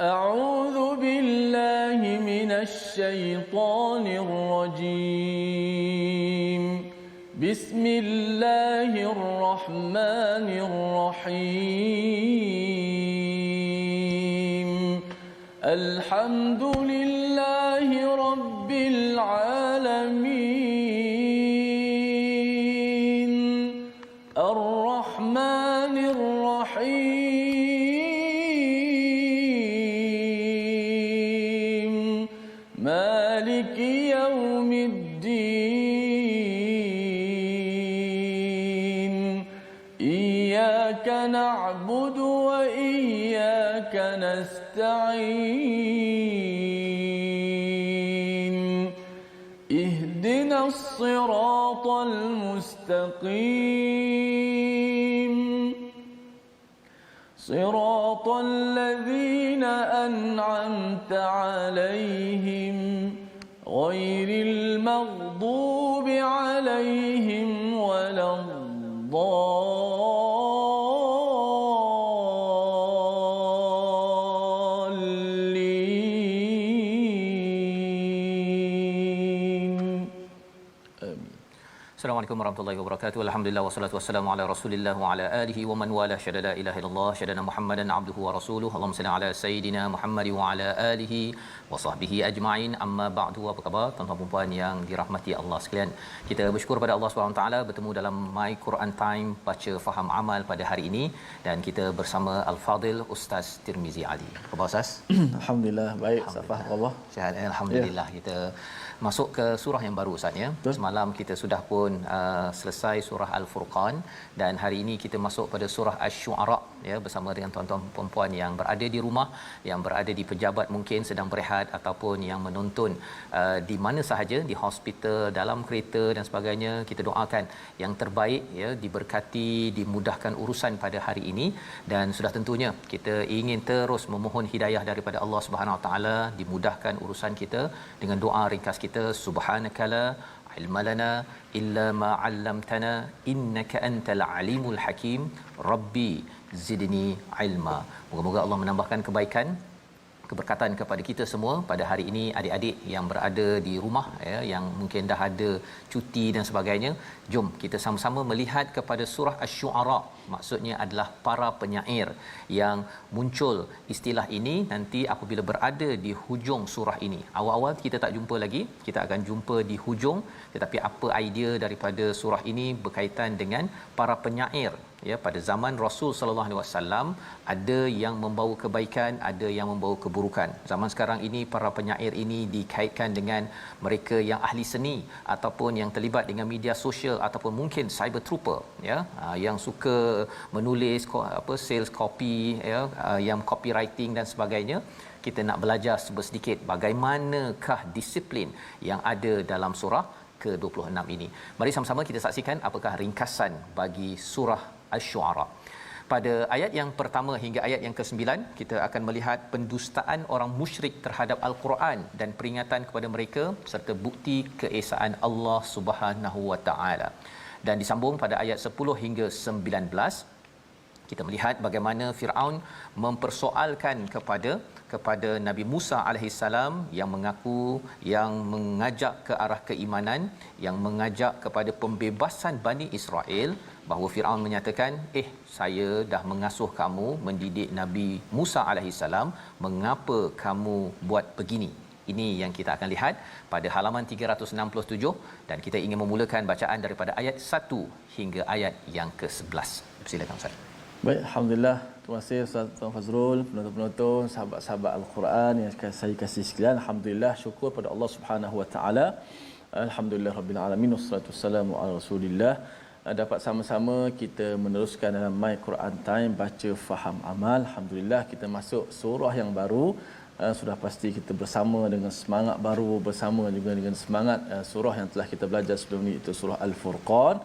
أعوذ بالله من الشيطان الرجيم. بسم الله الرحمن الرحيم. الحمد لله رب العالمين. الرحمن الرحيم. مالك يوم الدين. إياك نعبد وإياك نستعين. اهدنا الصراط المستقيم. صراط الذين أنعمت عليهم غير المغضوب عليهم ولا الضالين. Assalamualaikum warahmatullahi wabarakatuh. Alhamdulillah wassalatu wassalamu ala Rasulillah wa ala alihi wa man wala syada la ilaha illallah syadana Muhammadan abduhu wa rasuluhu. Allahumma salli ala sayidina Muhammad wa ala alihi wa sahbihi ajma'in. Amma ba'du. Apa khabar tuan-tuan dan puan yang dirahmati Allah sekalian? Kita bersyukur pada Allah Subhanahu taala bertemu dalam My Quran Time baca faham amal pada hari ini dan kita bersama Al-Fadil Ustaz Tirmizi Ali. Khabar Ustaz? Alhamdulillah baik. Safah Allah. Sihat alhamdulillah. Ya. Kita masuk ke surah yang baru Ustaz ya. Semalam kita sudah pun selesai surah Al-Furqan dan hari ini kita masuk pada surah Asy-Syu'ara ya, bersama dengan tuan-tuan puan-puan yang berada di rumah, yang berada di pejabat mungkin sedang berehat ataupun yang menonton di mana sahaja, di hospital, dalam kereta dan sebagainya. Kita doakan yang terbaik ya, diberkati, dimudahkan urusan pada hari ini dan sudah tentunya kita ingin terus memohon hidayah daripada Allah Subhanahu Wa Taala, dimudahkan urusan kita dengan doa ringkas kita, subhanakala ilma lana illa ma 'allamtana innaka antal alimul hakim rabbi zidni ilma. Moga-moga Allah menambahkan kebaikan, keberkatan kepada kita semua pada hari ini. Adik-adik yang berada di rumah ya, yang mungkin dah ada cuti dan sebagainya, jom kita sama-sama melihat kepada surah Asy-Syu'ara. Maksudnya adalah para penyair yang muncul istilah ini nanti apabila berada di hujung surah ini. Awal-awal kita tak jumpa lagi, kita akan jumpa di hujung, tetapi apa idea daripada surah ini berkaitan dengan para penyair ya. Pada zaman Rasul sallallahu alaihi wasallam ada yang membawa kebaikan, ada yang membawa keburukan. Zaman sekarang ini para penyair ini dikaitkan dengan mereka yang ahli seni ataupun yang terlibat dengan media sosial ataupun mungkin cyber trooper ya, yang suka menulis sales copy ya, yang copywriting dan sebagainya. Kita nak belajar sedikit bagaimanakah disiplin yang ada dalam surah ke-26 ini. Mari sama-sama kita saksikan apakah ringkasan bagi surah Asy-Syu'ara. Pada ayat yang pertama hingga ayat yang ke-9 kita akan melihat pendustaan orang musyrik terhadap Al-Quran dan peringatan kepada mereka serta bukti keesaan Allah Subhanahu Wa Taala. Dan disambung pada ayat 10 hingga 19 kita melihat bagaimana Firaun mempersoalkan kepada Nabi Musa alaihissalam yang mengaku, yang mengajak ke arah keimanan, yang mengajak kepada pembebasan Bani Israel, bahawa Firaun menyatakan, saya dah mengasuh kamu, mendidik Nabi Musa alaihissalam, mengapa kamu buat begini? Ini yang kita akan lihat pada halaman 367 dan kita ingin memulakan bacaan daripada ayat 1 hingga ayat yang ke-11. Silakan Ustaz. Baik, alhamdulillah. Terima kasih Ustaz Tuan Fazrul, penonton-penonton, sahabat-sahabat Al-Quran yang saya kasih sekalian. Alhamdulillah, syukur pada Allah Subhanahu Wa Taala. Alhamdulillah rabbil alamin, wassalatu wassalamu ala Rasulillah. Dapat sama-sama kita meneruskan dalam My Quran Time baca faham amal. Alhamdulillah kita masuk surah yang baru. Sudah pasti kita bersama dengan semangat baru, bersama juga dengan semangat surah yang telah kita belajar sebelum ini, itu surah Al-Furqan,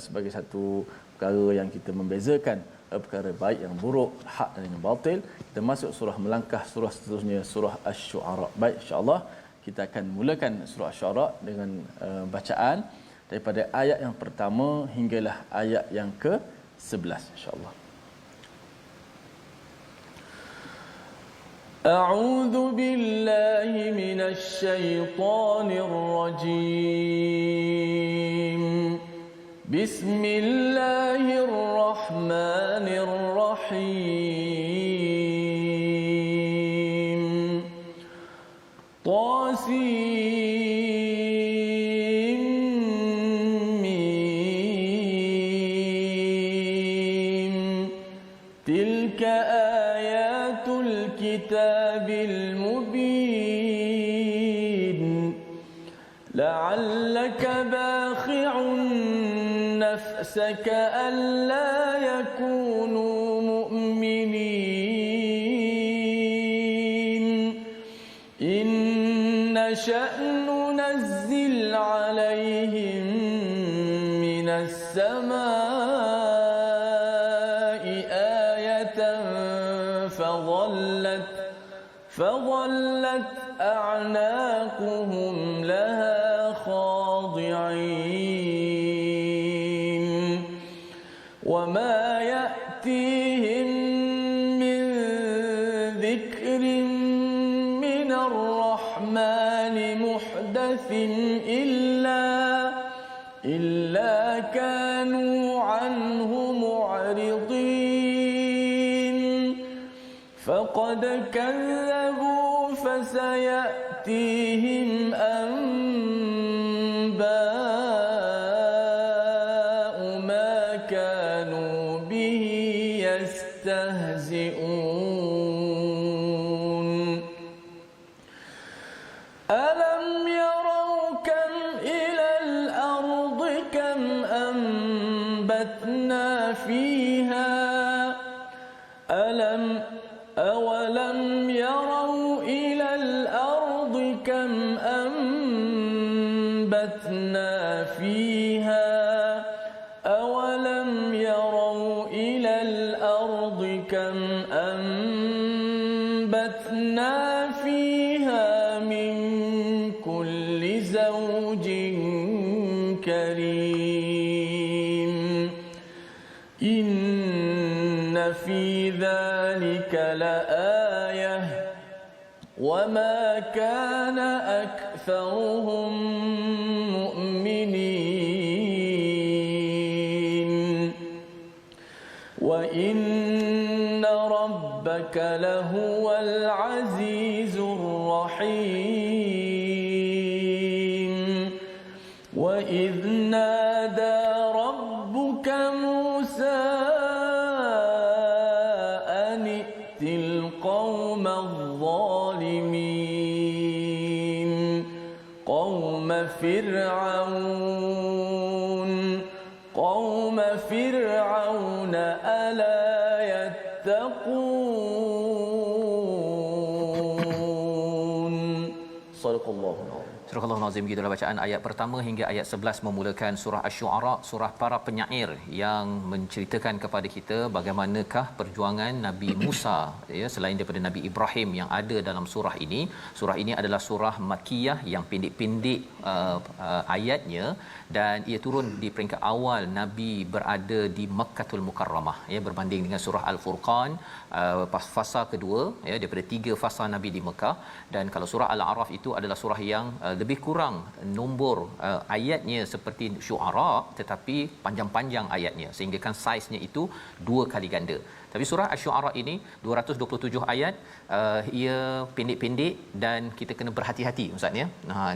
sebagai satu perkara yang kita membezakan perkara baik yang buruk, hak dan yang batil. Kita masuk surah melangkah surah seterusnya, surah Asy-Syu'ara. Baik, insya-Allah kita akan mulakan surah Asy-Syu'ara dengan bacaan daripada ayat yang pertama hinggalah ayat yang ke-11 insya-Allah. أعوذ بالله من الشيطان الرجيم. بسم الله الرحمن الرحيم. طاسيم. تلك آيات الكتاب المبين. لعلك باخع نفسك ألا يكونوا مؤمنين إن نشأ ننزل عليهم من السماء آية فظلت أعناقهم لها خاضعين وما يأتيهم من ذكر من الرحمن محدث إلا كانوا عنه معرضين فقد كذبوا فسيأتيهم أنباء ما كانوا به يستهزئون. ألم يروا كم إلى الأرض كم أنبتنا فيها أولم يروا إلى الأرض كم أنبتنا فيها أولم يروا إلى الأرض كم أنبتنا فيها من كل زوج كريم إن في ذلك لآية وما كان أكثرهم مؤمنين وإن ربك لهو العزيز الرحيم. وإذ نادى ربك موسى القوم الظالمين قوم فرعون ألا يتقون. صدق الله. Surah Al-Nazim, gitulah bacaan ayat pertama hingga ayat 11 memulakan surah Asy-Syu'ara, surah para penyair yang menceritakan kepada kita bagaimanakah perjuangan Nabi Musa ya, selain daripada Nabi Ibrahim yang ada dalam surah ini. Surah ini adalah surah Makkiyah yang pendek-pendek ayatnya dan ia turun di peringkat awal Nabi berada di Makkatul Mukarramah ya, berbanding dengan surah Al-Furqan fasa kedua ya, daripada 3 fasa Nabi di Mekah. Dan kalau surah Al-A'raf itu adalah surah yang lebih kurang nombor ayatnya seperti Syu'ara tetapi panjang-panjang ayatnya sehingga kan saiznya itu 2 kali ganda. Tapi surah Asy-Syu'ara ini 227 ayat, ia pendek-pendek dan kita kena berhati-hati ustaz ya.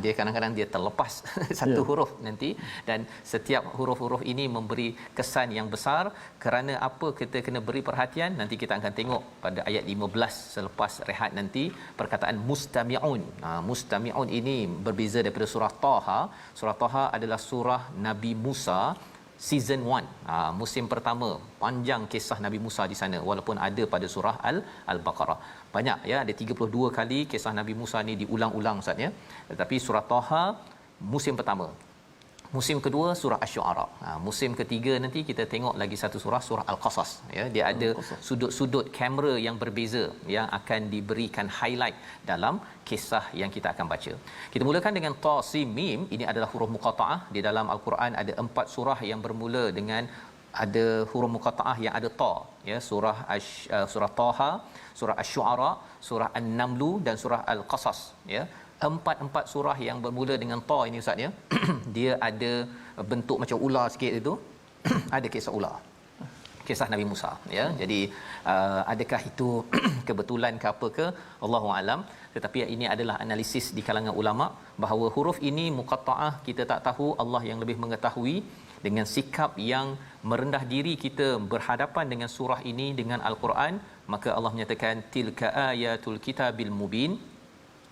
Dia kadang-kadang dia terlepas satu huruf nanti dan setiap huruf-huruf ini memberi kesan yang besar. Kerana apa kita kena beri perhatian? Nanti kita akan tengok pada ayat 15 selepas rehat nanti perkataan mustami'un. Mustami'un ini berbeza daripada surah Taha. Surah Taha adalah surah Nabi Musa season 1, musim pertama, panjang kisah Nabi Musa di sana walaupun ada pada surah Al-Baqarah. Banyak ya, ada 32 kali kisah Nabi Musa ni diulang-ulang ustaz ya. Tetapi surah Taha musim pertama. Musim kedua surah Asy-Syu'ara. Musim ketiga nanti kita tengok lagi satu surah Al-Qasas ya. Dia ada sudut-sudut kamera yang berbeza yang akan diberikan highlight dalam kisah yang kita akan baca. Kita mulakan dengan Ta Sin Mim. Ini adalah huruf muqattaah. Di dalam Al-Quran ada 4 surah yang bermula dengan ada huruf muqattaah yang ada ta, ya, surah Taha, surah Asy-Syu'ara, surah An-Naml dan surah Al-Qasas, ya. Empat surah yang bermula dengan ta ini ustaz, ya. Dia ada bentuk macam ular sikit itu. Ada kisah ular, kisah Nabi Musa, ya. Jadi adakah itu kebetulan ke apa ke, Allahu alam, tetapi ini adalah analisis di kalangan ulama bahawa huruf ini muqattaah kita tak tahu, Allah yang lebih mengetahui. Dengan sikap yang merendah diri kita berhadapan dengan surah ini, dengan Al-Quran, maka Allah menyatakan tilka ayatul kitabil mubin.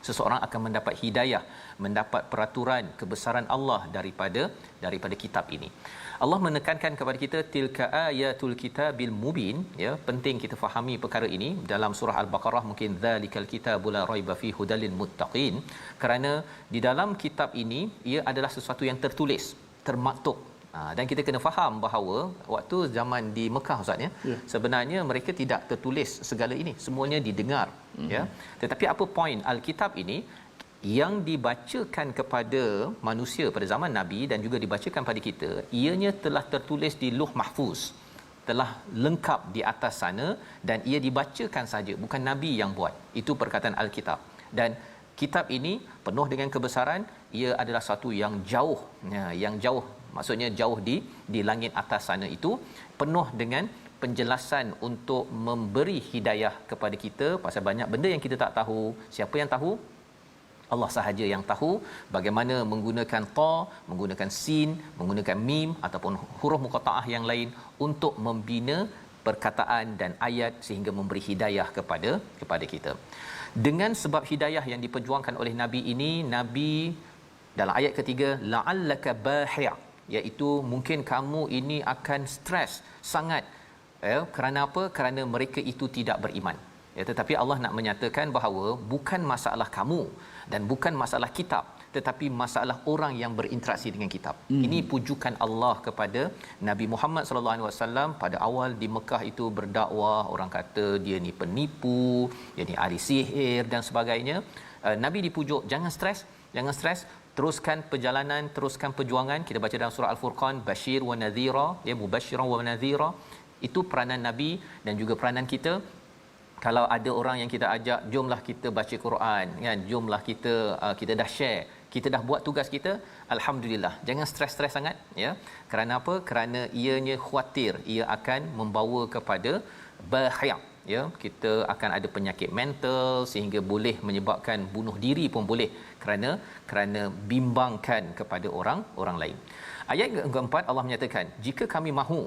Seseorang akan mendapat hidayah, mendapat peraturan kebesaran Allah daripada kitab ini. Allah menekankan kepada kita tilka ayatul kitabil mubin, ya. Penting kita fahami perkara ini dalam surah Al-Baqarah, mungkin zalikal kitabul la raiba fi hudalil muttaqin, kerana di dalam kitab ini ia adalah sesuatu yang tertulis, termaktub. Dan kita kena faham bahawa waktu zaman di Mekah ustaz, ya, sebenarnya mereka tidak tertulis segala ini, semuanya didengar, ya. Tetapi apa poin Alkitab ini yang dibacakan kepada manusia pada zaman Nabi dan juga dibacakan pada kita, ianya telah tertulis di Lauh Mahfuz, telah lengkap di atas sana, dan ia dibacakan saja, bukan Nabi yang buat. Itu perkataan Alkitab. Dan kitab ini penuh dengan kebesaran, ia adalah satu yang jauh, ya, yang jauh, maksudnya jauh di langit atas sana, itu penuh dengan penjelasan untuk memberi hidayah kepada kita pasal banyak benda yang kita tak tahu. Siapa yang tahu? Allah sahaja yang tahu bagaimana menggunakan ta, menggunakan sin, menggunakan mim ataupun huruf muqattaah yang lain untuk membina perkataan dan ayat sehingga memberi hidayah kepada kita. Dengan sebab hidayah yang diperjuangkan oleh Nabi ini, Nabi dalam ayat ketiga la'allaka bahi', iaitu mungkin kamu ini akan stres sangat, kerana apa? Kerana mereka itu tidak beriman, ya. Tetapi Allah nak menyatakan bahawa bukan masalah kamu dan bukan masalah kitab, tetapi masalah orang yang berinteraksi dengan kitab. Ini pujukan Allah kepada Nabi Muhammad sallallahu alaihi wasallam pada awal di Mekah itu berdakwah, orang kata dia ni penipu, dia ni ahli sihir dan sebagainya. Nabi dipujuk, jangan stres, teruskan perjalanan, teruskan perjuangan. Kita baca dalam surah Al-Furqan, basyir wa nadhira, ya, mubasysyiran wa nadhira. Itu peranan Nabi dan juga peranan kita. Kalau ada orang yang kita ajak, jomlah kita baca Quran, kan, jomlah kita dah share, kita dah buat tugas kita, alhamdulillah. Jangan stres sangat, ya. Kerana apa? Kerana ianya khawatir ia akan membawa kepada bahaya, ya. Kita akan ada penyakit mental sehingga boleh menyebabkan bunuh diri pun boleh, kerana bimbangkan kepada orang lain. Ayat keempat Allah menyatakan, jika kami mahu,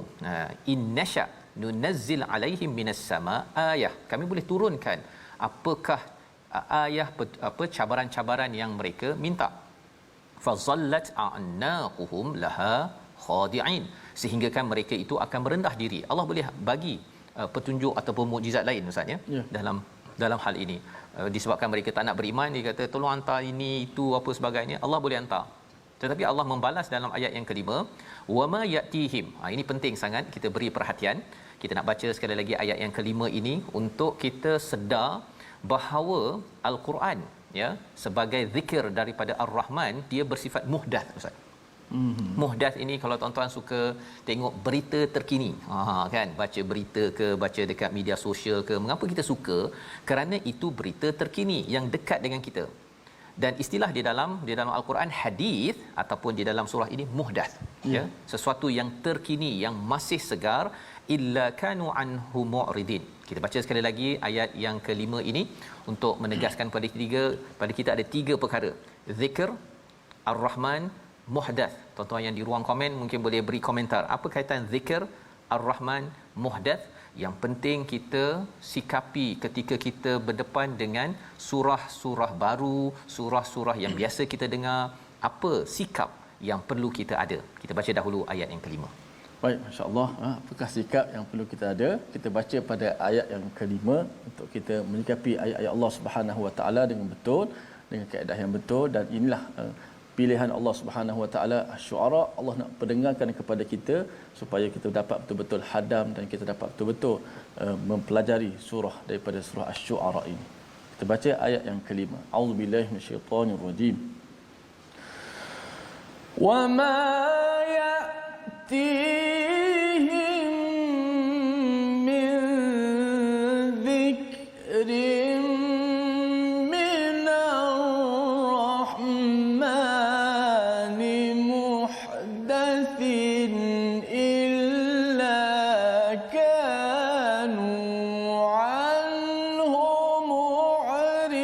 innasya nunazzil alaihim minas sama ayah, kami boleh turunkan apakah ayah, apa cabaran-cabaran yang mereka minta. Fazallat a'naquhum laha khadi'in, sehingga kan mereka itu akan merendah diri. Allah boleh bagi petunjuk ataupun mukjizat lain ustaz, ya, dalam hal ini. Disebabkan mereka tak nak beriman, dia kata tolong hantar ini itu apa sebagainya, Allah boleh hantar. Tetapi Allah membalas dalam ayat yang kelima, wama yatihim. Ini penting sangat kita beri perhatian. Kita nak baca sekali lagi ayat yang kelima ini untuk kita sedar bahawa Al-Quran, ya, sebagai zikir daripada Ar-Rahman, dia bersifat muhdath ustaz. Muhdath ini kalau tuan-tuan suka tengok berita terkini, kan, baca berita ke, baca dekat media sosial ke, mengapa kita suka? Kerana itu berita terkini yang dekat dengan kita. Dan istilah di dalam Al-Quran hadis ataupun di dalam surah ini muhdath, ya, sesuatu yang terkini, yang masih segar. Illa kanu anhu mu'ridin. Kita baca sekali lagi ayat yang kelima ini untuk menegaskan pada kita ada tiga perkara: zikr, Ar-Rahman, muhdath. Tuan-tuan yang di ruang komen mungkin boleh beri komentar, apa kaitan zikr, Ar-Rahman, muhdath. Yang penting kita sikapi ketika kita berdepan dengan surah-surah baru, surah-surah yang biasa kita dengar, apa sikap yang perlu kita ada. Kita baca dahulu ayat yang kelima. Baik, masya-Allah. Apakah sikap yang perlu kita ada? Kita baca pada ayat yang kelima untuk kita menyikapi ayat-ayat Allah Subhanahu Wa Taala dengan betul, dengan kaedah yang betul. Dan inilah pilihan Allah Subhanahu Wa Taala. Asy-Syu'ara, Allah nak pendengarkan kepada kita supaya kita dapat betul-betul hadam dan kita dapat betul-betul mempelajari surah daripada surah Asy-Syu'ara ini. Kita baca ayat yang kelima. A'udzubillahi minasyaitonirrajim. Wa ma ya'tihim من الرحمن محدث إلا كانوا عنه معرضين.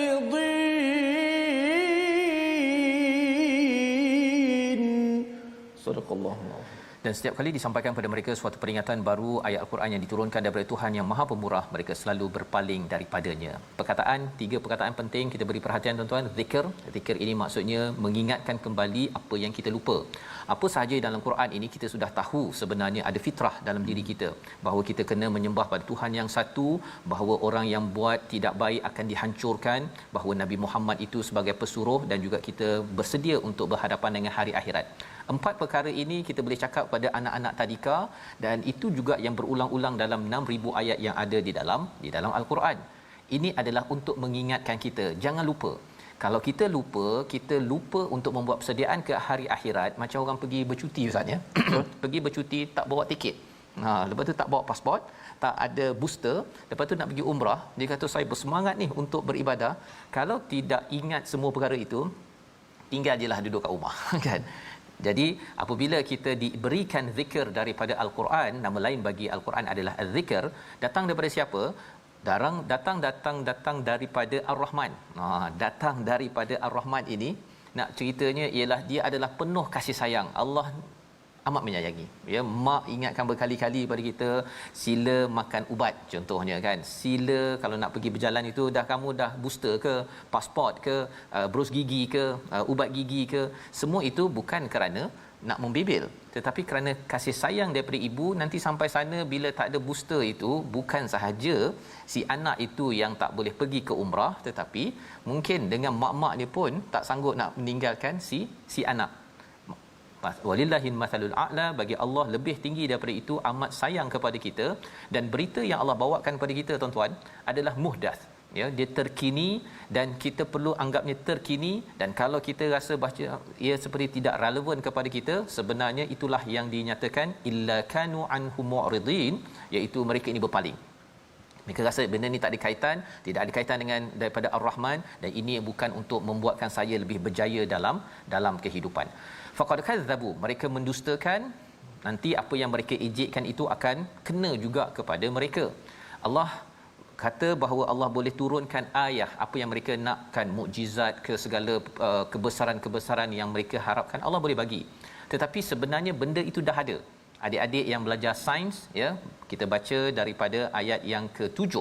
صدق الله العظيم. Dan setiap kali disampaikan kepada mereka suatu peringatan baru ayat Al-Quran yang diturunkan daripada Tuhan yang Maha Pemurah, mereka selalu berpaling daripadanya. Tiga perkataan penting kita beri perhatian tuan-tuan. Zikir ini maksudnya mengingatkan kembali apa yang kita lupa. Apa sahaja dalam Quran ini kita sudah tahu sebenarnya ada fitrah dalam diri kita, bahawa kita kena menyembah pada Tuhan yang satu, bahawa orang yang buat tidak baik akan dihancurkan, bahawa Nabi Muhammad itu sebagai pesuruh dan juga kita bersedia untuk berhadapan dengan hari akhirat. 4 perkara ini kita boleh cakap pada anak-anak tadika, dan itu juga yang berulang-ulang dalam 6,000 ayat yang ada di dalam Al-Quran. Ini adalah untuk mengingatkan kita jangan lupa. Kalau kita lupa untuk membuat persediaan ke hari akhirat, macam orang pergi bercuti ustaz ya. Pergi bercuti tak bawa tiket. Lepas tu tak bawa pasport, tak ada booster, lepas tu nak pergi umrah, dia kata saya bersemangat ni untuk beribadah. Kalau tidak ingat semua perkara itu, tinggal jelah duduk kat rumah kan. Jadi apabila kita diberikan zikir daripada Al-Quran, nama lain bagi Al-Quran adalah az-zikr, datang daripada siapa? Datang daripada Ar-Rahman. Datang daripada Ar-Rahman ini, nak ceritanya ialah dia adalah penuh kasih sayang. Allah amat menyayangi. Ya, mak ingatkan berkali-kali pada kita, sila makan ubat contohnya kan. Sila kalau nak pergi berjalan itu kamu dah booster ke, pasport ke, bros gigi ke, ubat gigi ke, semua itu bukan kerana nak membebel, tetapi kerana kasih sayang daripada ibu. Nanti sampai sana bila tak ada booster itu, bukan sahaja si anak itu yang tak boleh pergi ke umrah, tetapi mungkin dengan mak-mak dia pun tak sanggup nak meninggalkan si anak. Walillahil mathalul a'la, bagi Allah lebih tinggi daripada itu, amat sayang kepada kita. Dan berita yang Allah bawakan kepada kita tuan-tuan adalah muhdath, ya, dia terkini dan kita perlu anggapnya terkini. Dan kalau kita rasa baca ia seperti tidak relevan kepada kita, sebenarnya itulah yang dinyatakan illa kanu anhu mu'ridin, iaitu mereka ini berpaling. Mereka rasa benda ni tak ada kaitan, tidak ada kaitan dengan daripada Ar-Rahman, dan ini bukan untuk membuatkan saya lebih berjaya dalam kehidupan. Faqad kadzabu, mereka mendustakan, nanti apa yang mereka ejekkan itu akan kena juga kepada mereka. Allah kata bahawa Allah boleh turunkan ayat apa yang mereka nakkan, mukjizat ke segala kebesaran-kebesaran yang mereka harapkan, Allah boleh bagi. Tetapi sebenarnya benda itu dah ada. Adik-adik yang belajar sains, ya, kita baca daripada ayat yang ke-7,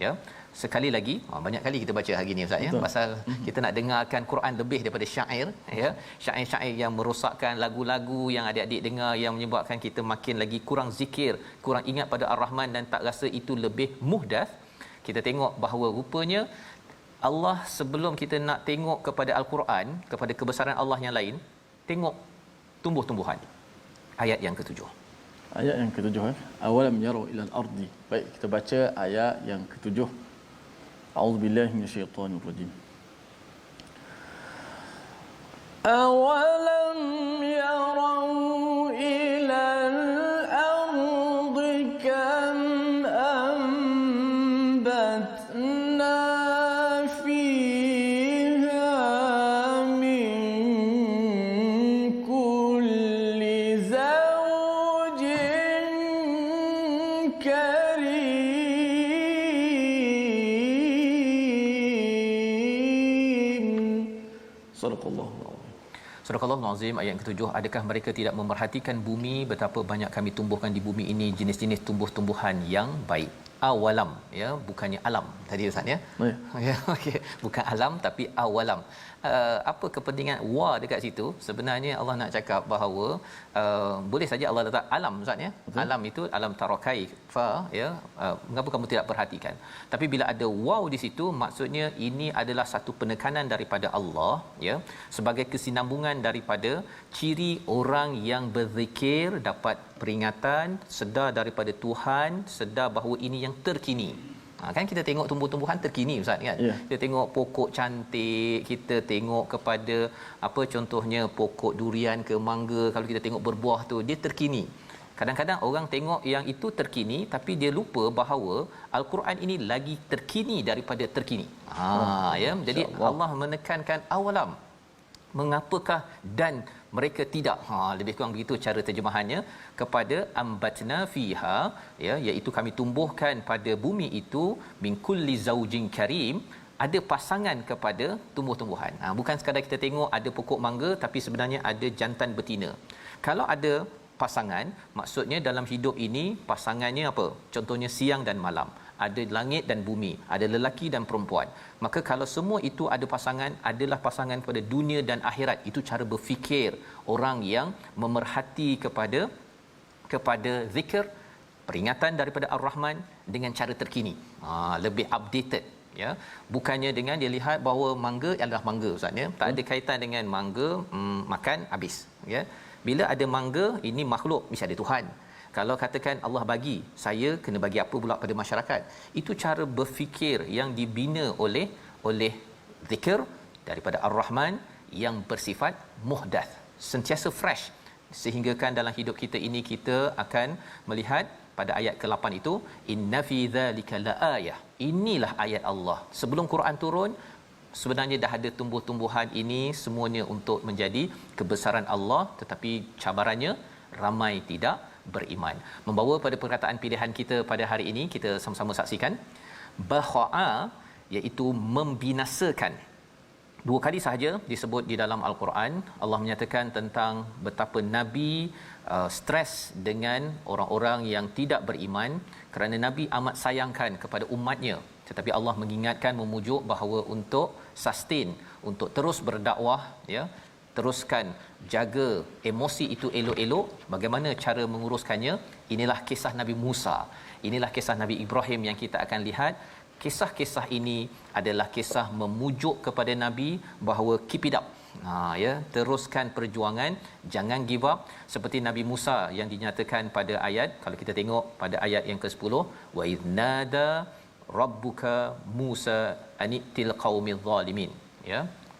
ya. Sekali lagi, banyak kali kita baca hari ni ustaz ya, pasal kita nak dengarkan Quran lebih daripada syair, ya. Syair-syair yang merosakkan lagu-lagu yang adik-adik dengar, yang menyebabkan kita makin lagi kurang zikir, kurang ingat pada Ar-Rahman dan tak rasa itu lebih muhdath. Kita tengok bahawa rupanya Allah sebelum kita nak tengok kepada Al-Quran, kepada kebesaran Allah yang lain, tengok tumbuh-tumbuhan. Ayat yang ke-7. Ayat yang ke-7, awalam yaru ila al-ardi. Baik, kita baca ayat yang ke-7. A'udzubillahi minasyaitonir rajim. Awalam yaru ila al-ardi kam ambatna fiha min kulli zawjin karim. Sadaqallahu Surah Al-Azim ayat ke-7. Adakah mereka tidak memerhatikan bumi, betapa banyak kami tumbuhkan di bumi ini jenis-jenis tumbuh-tumbuhan yang baik. Awalam, ya, bukannya alam tadi ustaz ya. Ya, okey, bukan alam tapi awalam. Apa kepentingan wa dekat situ? Sebenarnya Allah nak cakap bahawa boleh saja Allah letak alam ustaz ya. Alam itu alam tarakai fa, ya. Mengapa kamu tidak perhatikan? Tapi bila ada waw di situ, maksudnya ini adalah satu penekanan daripada Allah, ya, sebagai kesinambungan daripada ciri orang yang berzikir dapat peringatan, sedar daripada Tuhan, sedar bahawa ini yang terkini. Kan kita tengok tumbuh-tumbuhan terkini ustaz kan. Yeah. Kita tengok pokok cantik, kita tengok kepada apa contohnya pokok durian ke mangga, kalau kita tengok berbuah tu dia terkini. Kadang-kadang orang tengok yang itu terkini tapi dia lupa bahawa al-Quran ini lagi terkini daripada terkini. Ya, jadi Allah menekankan awalam, mengapakah dan mereka tidak, lebih kurang begitu cara terjemahannya, kepada ambatna fiha, ya, iaitu kami tumbuhkan pada bumi itu min kulli zaujin karim, ada pasangan kepada tumbuh-tumbuhan. Bukan sekadar kita tengok ada pokok mangga tapi sebenarnya ada jantan betina. Kalau ada pasangan, maksudnya dalam hidup ini pasangannya apa? Contohnya siang dan malam, ada langit dan bumi, ada lelaki dan perempuan. Maka kalau semua itu ada pasangan, adalah pasangan pada dunia dan akhirat. Itu cara berfikir orang yang memerhati kepada zikir, peringatan daripada Ar-Rahman dengan cara terkini, lebih updated, ya. Bukannya dengan dia lihat bahawa mangga adalah mangga, ustaz, ya. Tak ada kaitan dengan mangga makan habis, ya. Bila ada mangga, ini makhluk, mesti ada Tuhan. Kalau katakan Allah bagi, saya kena bagi apa pula pada masyarakat. Itu cara berfikir yang dibina oleh zikir daripada Ar-Rahman yang bersifat muhdath, sentiasa fresh. Sehingga kan dalam hidup kita ini kita akan melihat pada ayat ke-8 itu, inna fi dzalika laayah. Inilah ayat Allah. Sebelum Quran turun, sebenarnya dah ada tumbuh-tumbuhan ini semuanya untuk menjadi kebesaran Allah, tetapi cabarannya ramai tidak beriman. Membawa pada perkataan pilihan kita pada hari ini, kita sama-sama saksikan baha'a, iaitu membinasakan. 2 kali sahaja disebut di dalam al-Quran. Allah menyatakan tentang betapa Nabi stres dengan orang-orang yang tidak beriman kerana Nabi amat sayangkan kepada umatnya. Tetapi Allah mengingatkan, memujuk bahawa untuk sustain, untuk terus berdakwah, ya, teruskan jaga emosi itu elok-elok. Bagaimana cara menguruskannya? Inilah kisah Nabi Musa, inilah kisah Nabi Ibrahim yang kita akan lihat. Kisah-kisah ini adalah kisah memujuk kepada Nabi bahawa keep it up, ya, teruskan perjuangan, jangan give up. Seperti Nabi Musa yang dinyatakan pada ayat, kalau kita tengok pada ayat yang ke-10, wa idnada rabbuka Musa anitil qaumil zalimin, ya.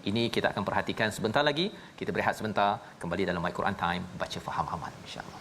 Ini kita akan perhatikan sebentar lagi. Kita berehat sebentar, kembali dalam My Quran Time, baca faham amal, insya-Allah.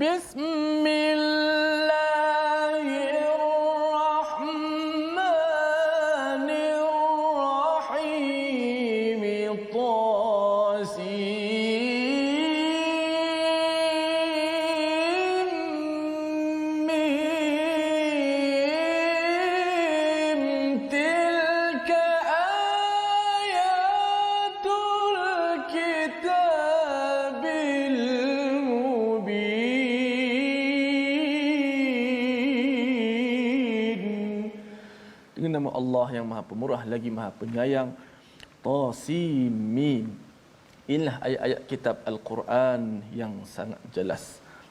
Bismillahirrahmanirrahim. Tasim. Tilka ayatul kitabil dengan nama Allah yang Maha Pemurah lagi Maha Penyayang. Tasim Mim. Inilah ayat-ayat kitab Al-Quran yang sangat jelas.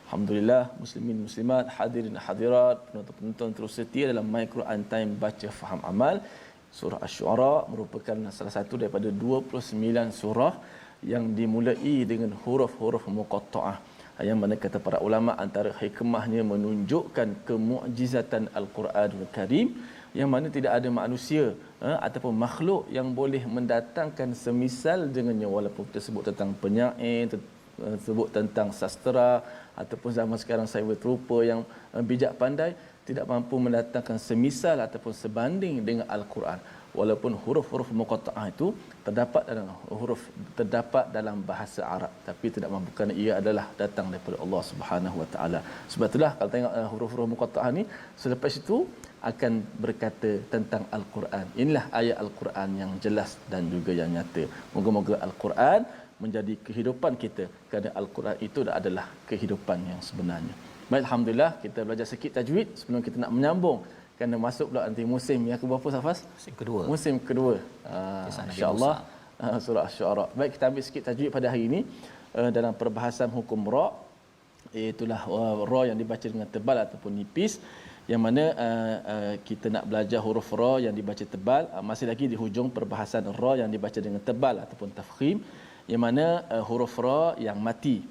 Alhamdulillah, muslimin muslimat, hadirin hadirat, penonton-penonton terus setia dalam My Quran Time baca faham amal. Surah Asy-Syu'ara merupakan salah satu daripada 29 surah yang dimulai dengan huruf-huruf muqatta'ah. Yang mana kata para ulama antara hikmahnya menunjukkan kemukjizatan Al-Quranul Karim, yang mana tidak ada manusia ataupun makhluk yang boleh mendatangkan semisal dengannya, walaupun kita sebut tentang penyair, sebut tentang sastera ataupun zaman sekarang sains rupa yang bijak pandai, tidak mampu mendatangkan semisal ataupun sebanding dengan Al-Quran. Walaupun huruf-huruf muqatta'ah itu terdapat dalam bahasa Arab, tapi tidak mampu kerana ia adalah datang daripada Allah Subhanahu Wa Taala. Sebab itulah kalau tengok huruf-huruf muqatta'ah ni, selepas itu akan berkata tentang Al-Quran. Inilah ayat Al-Quran yang jelas dan juga yang nyata. Moga-moga Al-Quran menjadi kehidupan kita, kerana Al-Quran itu adalah kehidupan yang sebenarnya. Baik, alhamdulillah kita belajar sikit tajwid sebelum kita nak menyambung kerana masuk pula nanti musim yang keberapa Safas? Musim kedua. Musim kedua. Kisah Nabi Insya-Allah surah Asy-Syu'ara. Baik, kita ambil sikit tajwid pada hari ini dalam perbahasan hukum ra, itulah ra yang dibaca dengan tebal ataupun nipis, yang mana kita nak belajar huruf ra yang dibaca tebal. Masih lagi di hujung perbahasan ra yang dibaca dengan tebal ataupun tafkhim, yang mana huruf ra yang mati.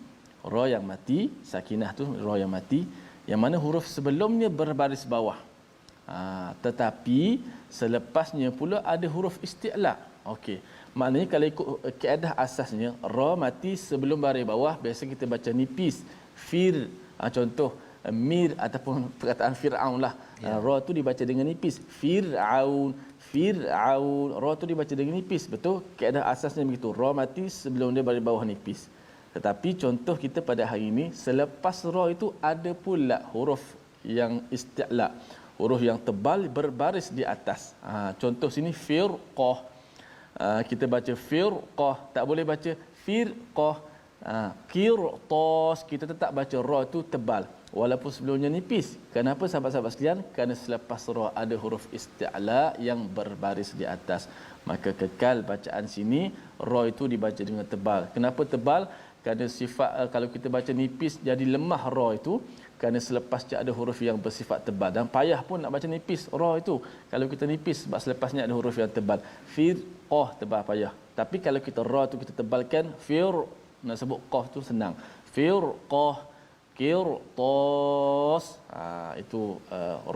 Ra yang mati, sakinah tu ra yang mati, yang mana huruf sebelumnya berbaris bawah. Tetapi selepasnya pula ada huruf isti'la. Okey. Maknanya kalau ikut kaedah asasnya, ra mati sebelum baris bawah, biasa kita baca nipis. Fir, contoh mir ataupun perkataan Fir'aun lah. Ra tu dibaca dengan nipis. Fir'aun, Fir'aun. Ra tu dibaca dengan nipis. Betul? Kaedah asasnya begitu. Ra mati sebelum dia baris bawah nipis. Tetapi contoh kita pada hari ini, selepas ra itu ada pula huruf yang isti'la. Huruf yang tebal berbaris di atas. Contoh sini firqah. Kita baca firqah, tak boleh baca firqah. Qirtas, kita tetap baca ra tu tebal walaupun sebelumnya nipis. Kenapa sahabat-sahabat sekalian? Kerana selepas ra ada huruf isti'la yang berbaris di atas. Maka kekal bacaan sini ra itu dibaca dengan tebal. Kenapa tebal? Kerana sifat kalau kita baca nipis jadi lemah ra itu, kerana selepasnya ada huruf yang bersifat tebal, dan payah pun nak baca nipis ra itu kalau kita nipis, sebab selepasnya ada huruf yang tebal. Firqah tebal payah, tapi kalau kita ra tu kita tebalkan, nak sebut qaf tu senang. Firqah, qirtas, itu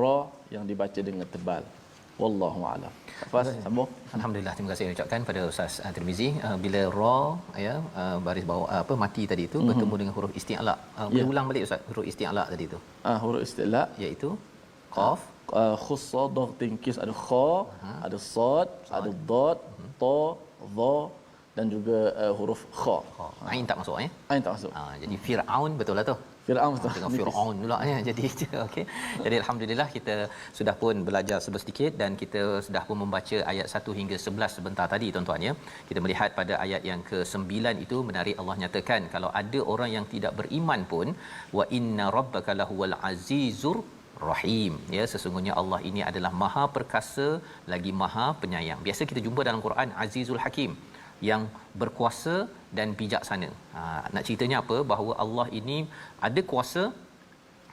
ra yang dibaca dengan tebal. Wallahu a'lam. Fas, sambung. Alhamdulillah, terima kasih ucapkan pada Ustaz Tirmizi. Bila ra baris bawah mati tadi itu bertemu dengan huruf isti'la. Boleh ulang balik Ustaz huruf isti'la tadi itu? Huruf isti'la iaitu qaf, khussa, dad, tingkis, ada kha, ada sad, ada dad, ta, dha dan juga huruf kha. Ain tak masuk Ain tak masuk. Jadi Fir'aun betul lah tu. Fir'aun betul. Dengan Fir'aun pula ya. Jadi okey. Jadi alhamdulillah kita sudah pun belajar sedikit dan kita sudah pun membaca ayat 1 hingga 11 sebentar tadi tuan-tuan ya. Kita melihat pada ayat yang ke-9 itu menarik, Allah nyatakan kalau ada orang yang tidak beriman pun, wa inna rabbaka lahuwal azizur rahim, ya, sesungguhnya Allah ini adalah maha perkasa lagi maha penyayang. Biasa kita jumpa dalam Quran Azizul Hakim, yang berkuasa dan bijaksana. Nak ceritanya apa? Bahawa Allah ini ada kuasa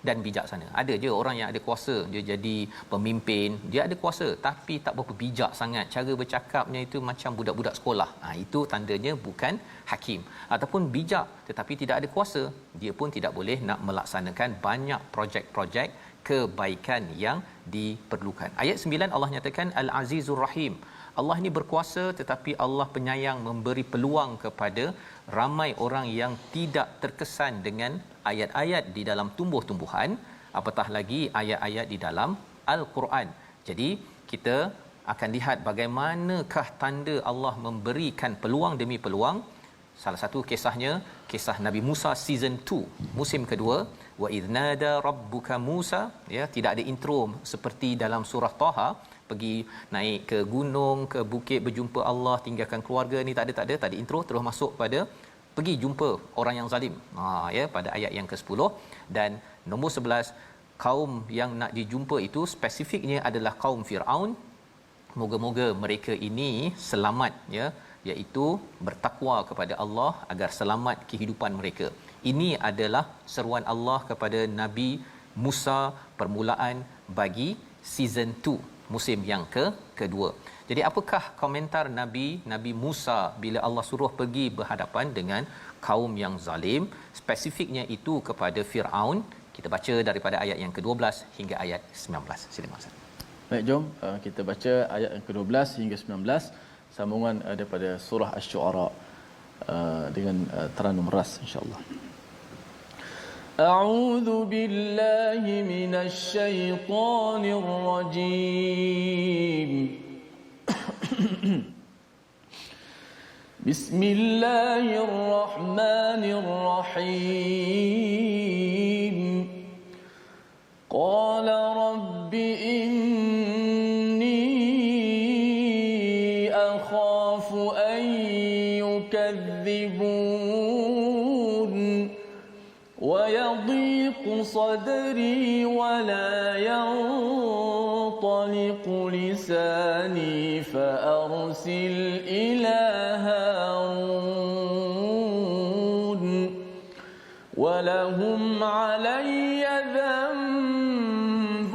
dan bijaksana. Ada je orang yang ada kuasa, dia jadi pemimpin, dia ada kuasa tapi tak berapa bijak sangat. Cara bercakapnya itu macam budak-budak sekolah. Itu tandanya bukan hakim. Ataupun bijak tetapi tidak ada kuasa, dia pun tidak boleh nak melaksanakan banyak projek-projek kebaikan yang diperlukan. Ayat 9 Allah nyatakan Al-Azizur Rahim. Allah ini berkuasa tetapi Allah penyayang, memberi peluang kepada ramai orang yang tidak terkesan dengan ayat-ayat di dalam tumbuh-tumbuhan, apatah lagi ayat-ayat di dalam Al-Quran. Jadi kita akan lihat bagaimanakah tanda Allah memberikan peluang demi peluang. Salah satu kisahnya kisah Nabi Musa season 2, musim kedua, wa idnada rabbuka Musa, ya, tidak ada intro seperti dalam surah Taha, pergi naik ke gunung, ke bukit berjumpa Allah, tinggalkan keluarga, ni tak ada intro, terus masuk pada pergi jumpa orang yang zalim. Ya, pada ayat yang ke-10 dan nombor 11, kaum yang nak dijumpa itu spesifiknya adalah kaum Firaun. Moga-moga mereka ini selamat, ya, iaitu bertakwa kepada Allah agar selamat kehidupan mereka. Ini adalah seruan Allah kepada Nabi Musa, permulaan bagi season 2, musim yang kedua. Jadi apakah komentar Nabi Musa bila Allah suruh pergi berhadapan dengan kaum yang zalim, spesifiknya itu kepada Firaun? Kita baca daripada ayat yang ke-12 hingga ayat 19. Silakan Ustaz. Baik, jom kita baca ayat yang ke-12 hingga 19, sambungan daripada surah Asy-Syu'ara dengan teranum ras insya-Allah. A'udzu billahi minasy syaithanir rajim. Bismillahirrahmanirrahim. Qala rabbi inni akhafu an yukadzibun wa yadhiqu sadri wa la yanṭiqu خالق لساني فأرسل إلى هارون ولهم علي ذنب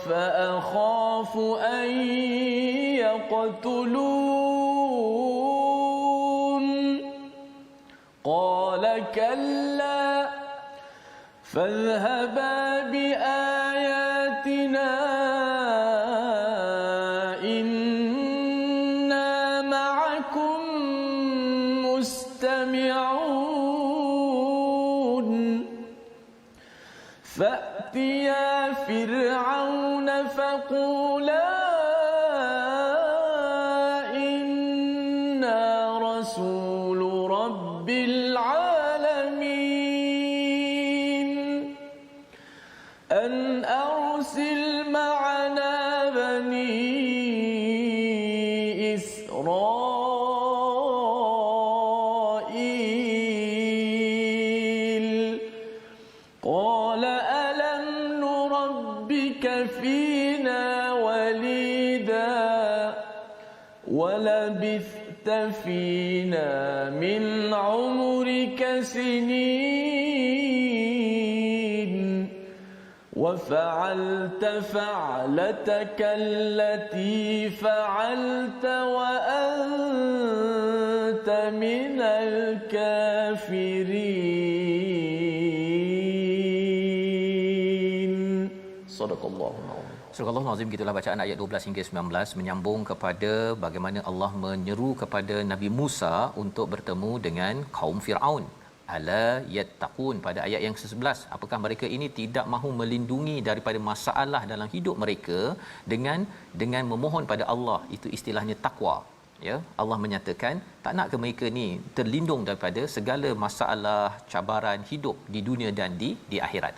فأخاف أن يقتلون قال كلا فاذهبا بآياتنا إنا معكم مستمعون فأتيا فرعون فقولا إنا رسول رب العالمين أن أرسل معنا بني إسرائيل قال ألم نربك فينا وليدا ولبثت فينا من عمرك سنين وفعلت فعلتك التي فعلت وأنت من الكافرين صدق الله العظيم. Surah Al-Azim, gitulah bacaan ayat 12 hingga 19 menyambung kepada bagaimana Allah menyeru kepada Nabi Musa untuk bertemu dengan kaum Firaun. Ala yattaqun, pada ayat yang ke-11, apakah mereka ini tidak mahu melindungi daripada masalah dalam hidup mereka dengan memohon pada Allah. Itu istilahnya takwa, ya. Allah menyatakan tak nak ke mereka ni terlindung daripada segala masalah cabaran hidup di dunia dan di akhirat.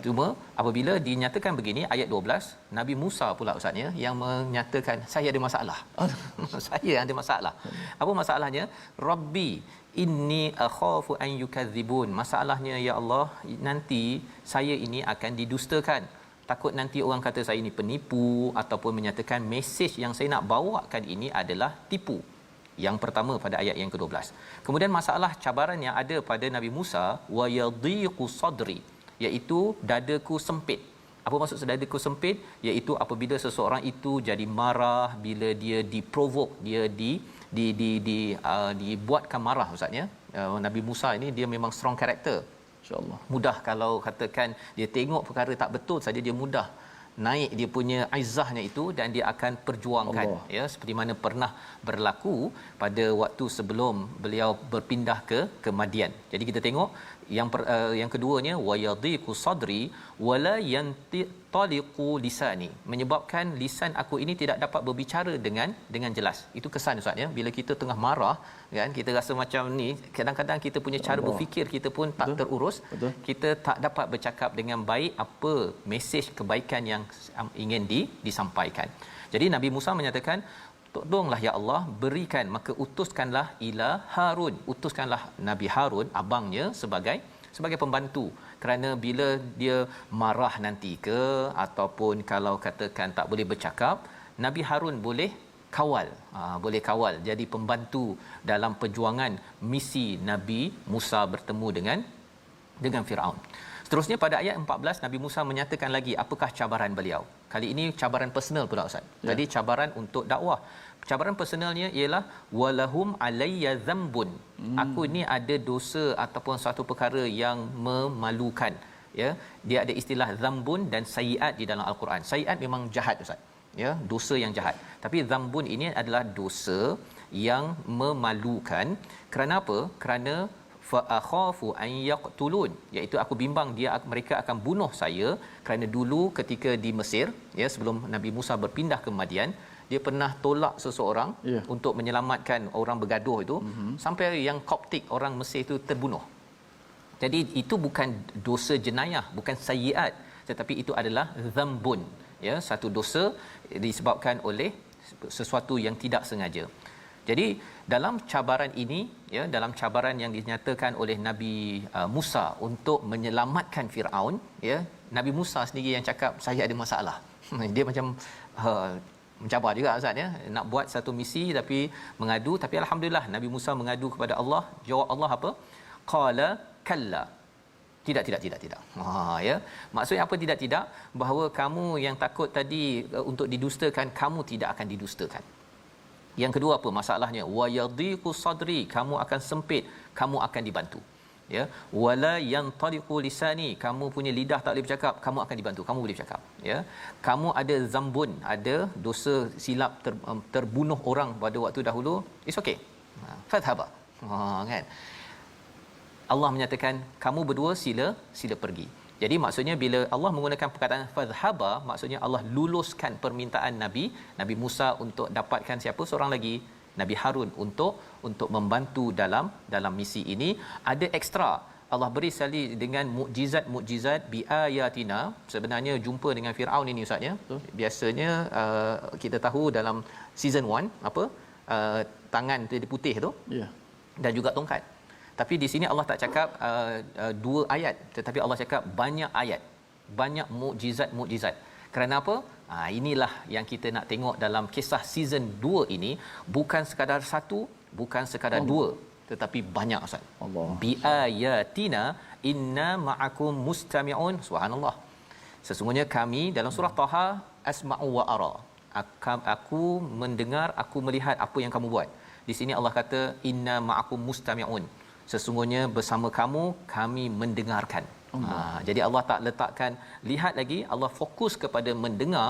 Cuma apabila dinyatakan begini ayat 12, Nabi Musa pula ustaznya yang menyatakan saya ada masalah. Saya ada masalah. Apa masalahnya? Rabbi inni akhafu an yukadzibun. Masalahnya ya Allah, nanti saya ini akan didustakan. Takut nanti orang kata saya ini penipu ataupun menyatakan mesej yang saya nak bawakan ini adalah tipu. Yang pertama pada ayat yang ke-12. Kemudian masalah cabaran yang ada pada Nabi Musa, wa yadhiqu sadri, iaitu dadaku sempit. Apa maksud dadaku sempit? Iaitu apabila seseorang itu jadi marah, bila dia diprovoke, dia dibuatkan marah ustaz ya. Nabi Musa ini dia memang strong character. InsyaAllah. Mudah kalau katakan dia tengok perkara tak betul saja, dia mudah naik dia punya aizahnya itu dan dia akan perjuangkan Allah. Ya, seperti mana pernah berlaku pada waktu sebelum beliau berpindah ke Madian. Jadi kita tengok yang keduanya wayadhiqu sadri wala yantaliqu lisani, menyebabkan lisan aku ini tidak dapat berbicara dengan jelas. Itu kesan ustaz ya, bila kita tengah marah kan, kita rasa macam ni, kadang-kadang kita punya cara berfikir kita pun tak terurus. Betul. Kita tak dapat bercakap dengan baik apa mesej kebaikan yang ingin disampaikan. Jadi Nabi Musa menyatakan, tolonglah ya Allah, berikan, maka utuskanlah ila Harun, utuskanlah Nabi Harun abangnya sebagai pembantu, kerana bila dia marah nanti ke ataupun kalau katakan tak boleh bercakap, Nabi Harun boleh kawal, jadi pembantu dalam perjuangan misi Nabi Musa bertemu dengan Firaun. Seterusnya pada ayat 14 Nabi Musa menyatakan lagi apakah cabaran beliau. Kali ini cabaran personal pula ustaz. Tadi cabaran untuk dakwah. Cabaran personalnya ialah walahum alayya dzambun. Aku ni ada dosa ataupun satu perkara yang memalukan. Ya, dia ada istilah dzambun dan sayiat di dalam al-Quran. Sayiat memang jahat ustaz. Ya, dosa yang jahat. Tapi dzambun ini adalah dosa yang memalukan. Kerana apa? Kerana fa akhafu an yaqtulun, iaitu aku bimbang mereka akan bunuh saya, kerana dulu ketika di Mesir ya, sebelum Nabi Musa berpindah ke Madian, dia pernah tolak seseorang untuk menyelamatkan orang bergaduh itu, sampai yang Koptik orang Mesir itu terbunuh. Jadi itu bukan dosa jenayah, bukan sayiat, tetapi itu adalah dzambun, ya, satu dosa disebabkan oleh sesuatu yang tidak sengaja. Jadi dalam cabaran ini, ya, dalam cabaran yang dinyatakan oleh Nabi Musa untuk menyelamatkan Firaun, ya, Nabi Musa sendiri yang cakap saya ada masalah. Dia macam mencabar juga Ustaz, ya, nak buat satu misi tapi mengadu, tapi alhamdulillah Nabi Musa mengadu kepada Allah. Jawab Allah apa? Qala kalla. Tidak. Ya. Maksudnya apa tidak? Bahawa kamu yang takut tadi untuk didustakan, kamu tidak akan didustakan. Yang kedua apa masalahnya? Wa yadhiqu sadri, kamu akan sempit, kamu akan dibantu. Ya, wala yantaliqu lisani, kamu punya lidah tak boleh bercakap, kamu akan dibantu, kamu boleh bercakap. Ya, kamu ada zambun, ada dosa silap terbunuh orang pada waktu dahulu, it's okay. Fadhaba. Kan? Allah menyatakan kamu berdua sila pergi. Jadi maksudnya bila Allah menggunakan perkataan fadhhaba, maksudnya Allah luluskan permintaan Nabi Musa untuk dapatkan siapa seorang lagi, Nabi Harun untuk membantu dalam misi ini. Ada ekstra Allah beri sekali dengan mukjizat bi ayatina. Sebenarnya jumpa dengan Firaun ini Ustaz, ya. Biasanya kita tahu dalam season 1 apa tangan tu putih tu, Ya. dan juga tongkat. Tapi di sini Allah tak cakap 2 ayat, tetapi Allah cakap banyak ayat, banyak mukjizat. Kerana apa? Inilah yang kita nak tengok dalam kisah season 2 ini, bukan sekadar 1, bukan sekadar 2, tetapi banyak Ustaz. Allah. Bi ayatina inna ma'akum mustami'un. Subhanallah. Sesungguhnya kami dalam surah Taha, asma'u wa ara. Aku mendengar, aku melihat apa yang kamu buat. Di sini Allah kata inna ma'akum mustami'un. Sesungguhnya bersama kamu kami mendengarkan. Jadi Allah tak letakkan lihat lagi, Allah fokus kepada mendengar,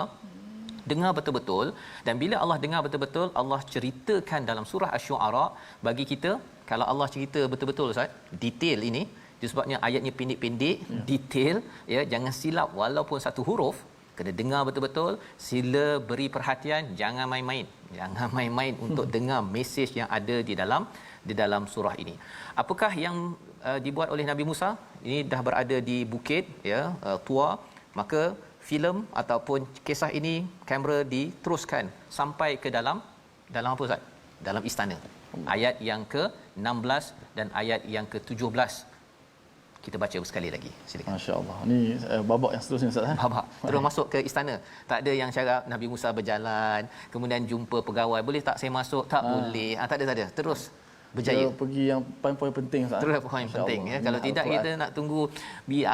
dengar betul-betul. Dan bila Allah dengar betul-betul, Allah ceritakan dalam surah Asy-Syu'ara bagi kita. Kalau Allah cerita betul-betul Ustaz, detail ini, disebabnya ayatnya pendek-pendek, detail, ya, jangan silap walaupun satu huruf, kena dengar betul-betul. Sila beri perhatian, jangan main-main untuk dengar mesej yang ada di dalam surah ini. Apakah yang dibuat oleh Nabi Musa? Ini dah berada di bukit, ya, Tua. Maka filem ataupun kisah ini kamera diteruskan sampai ke dalam apa Ustaz? Dalam istana. Ayat yang ke-16 dan ayat yang ke-17. Kita baca sekali lagi. Silakan. Masya-Allah. Ni babak yang seterusnya Ustaz, Babak terus masuk ke istana. Tak ada yang cakap Nabi Musa berjalan, kemudian jumpa pegawai, boleh tak saya masuk? Tak boleh. Tak ada. Terus berjaya. Kita pergi yang poin-poin penting Ustaz. Terus poin penting, ya. Kalau tidak Al-Quran. kita nak tunggu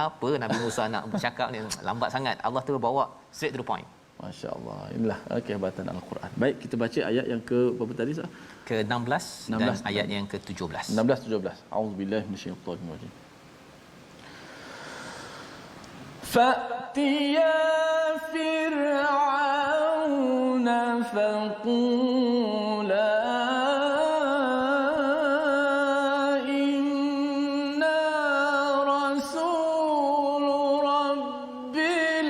apa Nabi Musa nak bercakap ni lambat sangat. Allah terus bawa straight to the point. Masya-Allah. Inilah kehebatan Al-Quran. Baik, kita baca ayat yang ke berapa tadi Ustaz? Ke-16 dan 16 ayat yang ke-17. 16 17. A'udzubillahi minasyaitonir rajim. فَأْتِيَا فِرْعَوْنَ فَقُولَا إِنَّا رَسُولُ رَبِّ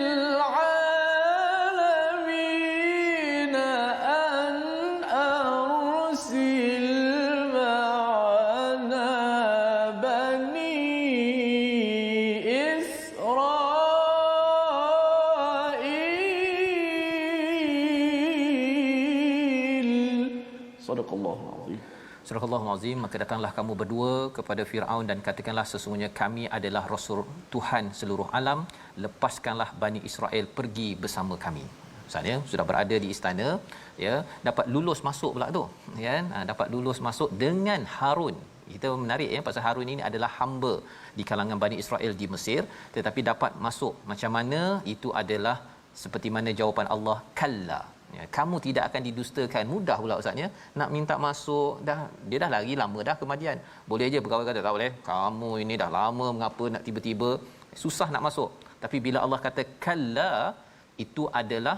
الْعَالَمِينَ أَنْ أَرْسِلْ مَعَنَا بَنِي Sadaqallahul azim. Surah Al-Azim. Maka datanglah kamu berdua kepada Firaun dan katakanlah sesungguhnya kami adalah Rasul Tuhan seluruh alam, lepaskanlah Bani Israel pergi bersama kami. Misalnya sudah berada di istana, ya, dapat lulus masuk pula tu, ya, dapat lulus masuk dengan Harun. Kita menarik, ya, pasal Harun ini adalah hamba di kalangan Bani Israel di Mesir, tetapi dapat masuk. Macam mana? Itu adalah seperti mana jawapan Allah, kalla. Ya, kamu tidak akan didustakan. Mudah pula Ustaznya nak minta masuk, dia dah lari lama dah ke Madian. Boleh aje pegawai kata tak boleh, kamu ini dah lama, mengapa nak tiba-tiba susah nak masuk. Tapi bila Allah kata kalla, itu adalah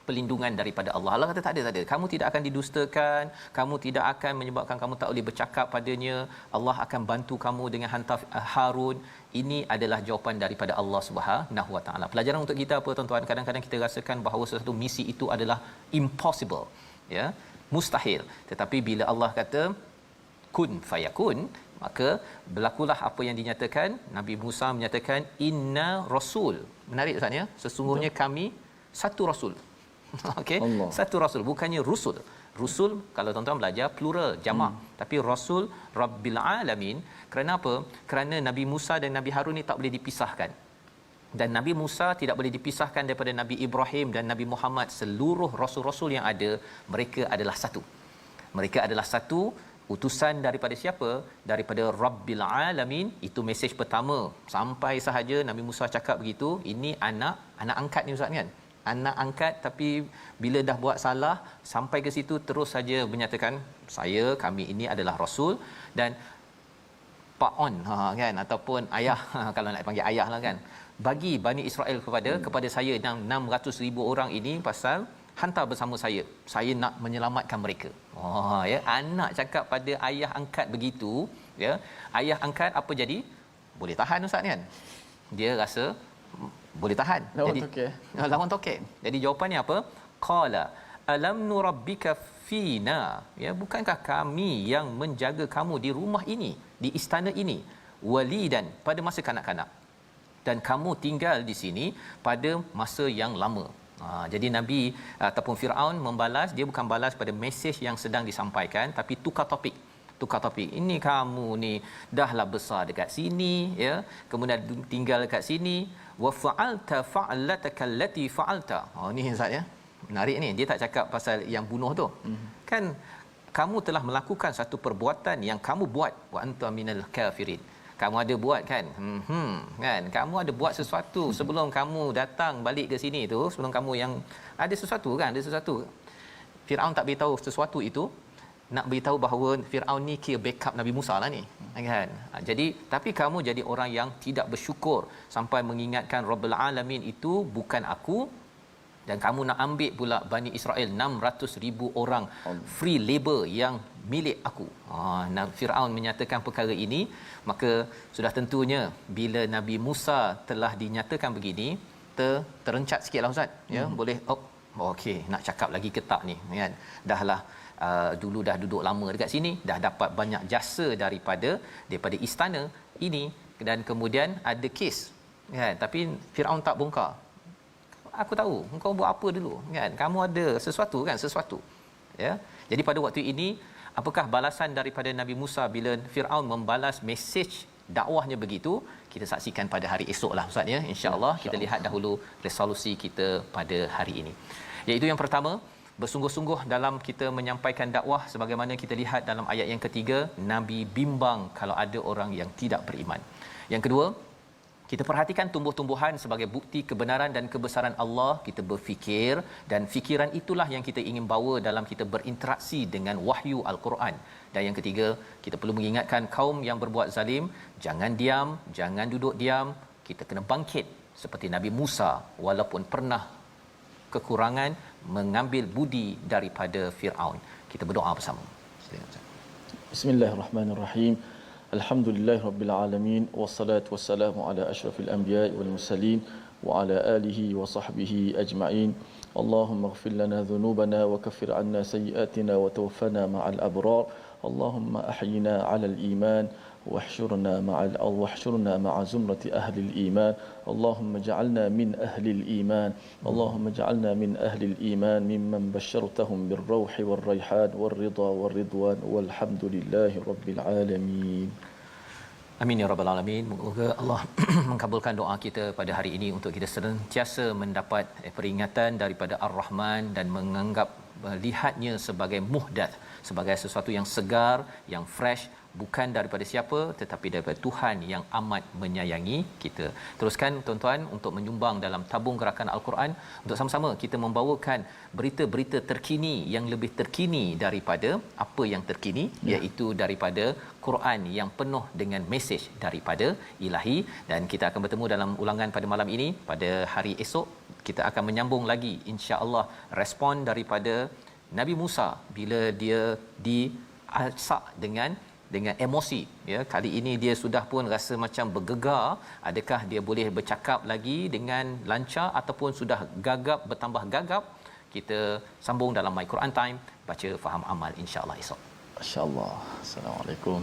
pelindungan daripada Allah. Allah kata tak ada. Kamu tidak akan didustakan, kamu tidak akan menyebabkan kamu tak boleh bercakap padanya. Allah akan bantu kamu dengan hantar Harun. Ini adalah jawapan daripada Allah Subhanahu Wa Taala. Pelajaran untuk kita apa tuan-tuan? Kadang-kadang kita rasakan bahawa sesuatu misi itu adalah impossible, ya, mustahil. Tetapi bila Allah kata kun fayakun, maka berlakulah apa yang dinyatakan. Nabi Musa menyatakan inna rasul. Menarik Ustaz, ya. Sesungguhnya kami satu rasul. Okey, satu rasul, bukannya rusul. Rusul kalau tuan-tuan belajar plural jamak, tapi rasul rabbil alamin. Kerana apa? Kerana Nabi Musa dan Nabi Harun ni tak boleh dipisahkan. Dan Nabi Musa tidak boleh dipisahkan daripada Nabi Ibrahim dan Nabi Muhammad. Seluruh rasul-rasul yang ada, mereka adalah satu. Mereka adalah satu, utusan daripada siapa? Daripada Rabbil Alamin. Itu mesej pertama. Sampai sahaja Nabi Musa cakap begitu, ini anak angkat ni Ustaz kan? Anak angkat, tapi bila dah buat salah, sampai ke situ terus saja menyatakan, kami ini adalah rasul. Dan Pak On kan, ataupun ayah kalau nak panggil ayah lah kan, bagi Bani Israel kepada saya 600,000 orang ini, pasal hantar bersama saya nak menyelamatkan mereka. Ya, anak cakap pada ayah angkat begitu, ya. Ayah angkat apa jadi? Boleh tahan Ustaz kan? Dia rasa boleh tahan. Lawan tokek. Jadi jawapannya apa? Qala alam nurabbika fina, ya, bukankah kami yang menjaga kamu di rumah ini, di istana ini, walidan, pada masa kanak-kanak, dan kamu tinggal di sini pada masa yang lama. Jadi Nabi ataupun Firaun membalas, dia bukan balas pada mesej yang sedang disampaikan, tapi tukar topik. Ini kamu ni dahlah besar dekat sini, ya, kemudian tinggal dekat sini, wa fa'alta fa'lataka allati fa'alta. Ni Ustaz, ya, menarik ni. Dia tak cakap pasal yang bunuh tu. Kan kamu telah melakukan satu perbuatan yang kamu buat, wa anta minal kafirin. Kamu ada buat kan? Kan? Kamu ada buat sesuatu sebelum kamu datang balik ke sini tu, sebelum kamu yang ada sesuatu kan? Ada sesuatu. Firaun tak beritahu sesuatu itu, nak beritahu bahawa Firaun ni kira backup Nabi Musa lah ni. Kan? Jadi tapi kamu jadi orang yang tidak bersyukur sampai mengingatkan Rabbul Alamin itu bukan aku, dan kamu nak ambil pula Bani Israel 600,000 orang free labor yang milik aku. Firaun menyatakan perkara ini, maka sudah tentunya bila Nabi Musa telah dinyatakan begini, terencat sikitlah Ustaz, ya. Boleh okey, nak cakap lagi ke tak ni kan? Dahlah dulu dah duduk lama dekat sini, dah dapat banyak jasa daripada istana ini, dan kemudian ada kes kan, tapi Firaun tak bongkar. Aku tahu engkau buat apa dulu kan, kamu ada sesuatu, ya. Jadi pada waktu ini, apakah balasan daripada Nabi Musa bila Firaun membalas mesej dakwahnya begitu? Kita saksikan pada hari esoklah Ustaz, ya, insya-Allah. Kita lihat dahulu resolusi kita pada hari ini, iaitu yang pertama, bersungguh-sungguh dalam kita menyampaikan dakwah. Sebagaimana kita lihat dalam ayat yang ketiga, Nabi bimbang kalau ada orang yang tidak beriman. Yang kedua, kita perhatikan tumbuh-tumbuhan sebagai bukti kebenaran dan kebesaran Allah. Kita berfikir, dan fikiran itulah yang kita ingin bawa dalam kita berinteraksi dengan wahyu Al-Quran. Dan yang ketiga, kita perlu mengingatkan kaum yang berbuat zalim, jangan diam, jangan duduk diam. Kita kena bangkit seperti Nabi Musa, walaupun pernah kekurangan mengambil budi daripada Firaun. Kita berdoa bersama. Bismillahirrahmanirrahim. Alhamdulillahirabbil alamin, wassalatu wassalamu ala asyrafil anbiya'i wal mursalin wa ala alihi wa sahbihi ajma'in. Allahumma ighfir lana dhunubana wa kaffir 'anna sayyi'atina wa tawaffana ma'al abrar. Allahumma ahyina 'alal iman واحشرنا مع زمرة أهل الإيمان. اللهم اجعلنا من أهل الإيمان. اللهم اجعلنا من أهل الإيمان ممن بشرتهم بالروح والريحان والرضا والرضوان والحمد لله رب العالمين. Amin ya rabbal alamin. Moga Allah mengabulkan doa kita pada hari ini untuk kita sentiasa mendapat peringatan daripada Ar-Rahman dan menganggap lihatnya sebagai muhdath, sebagai sesuatu yang segar, yang fresh, bukan daripada siapa tetapi daripada Tuhan yang amat menyayangi kita. Teruskan tuan-tuan untuk menyumbang dalam tabung gerakan Al-Quran untuk sama-sama kita membawakan berita-berita terkini yang lebih terkini daripada apa yang terkini, iaitu daripada Quran yang penuh dengan mesej daripada Ilahi. Dan kita akan bertemu dalam ulangan pada malam ini. Pada hari esok kita akan menyambung lagi insya-Allah respon daripada Nabi Musa bila dia diasak dengan emosi, ya. Kali ini dia sudah pun rasa macam bergegar. Adakah dia boleh bercakap lagi dengan lancar ataupun sudah gagap, bertambah gagap? Kita sambung dalam My Quran Time, baca faham amal insya-Allah esok. Masya-Allah. Assalamualaikum.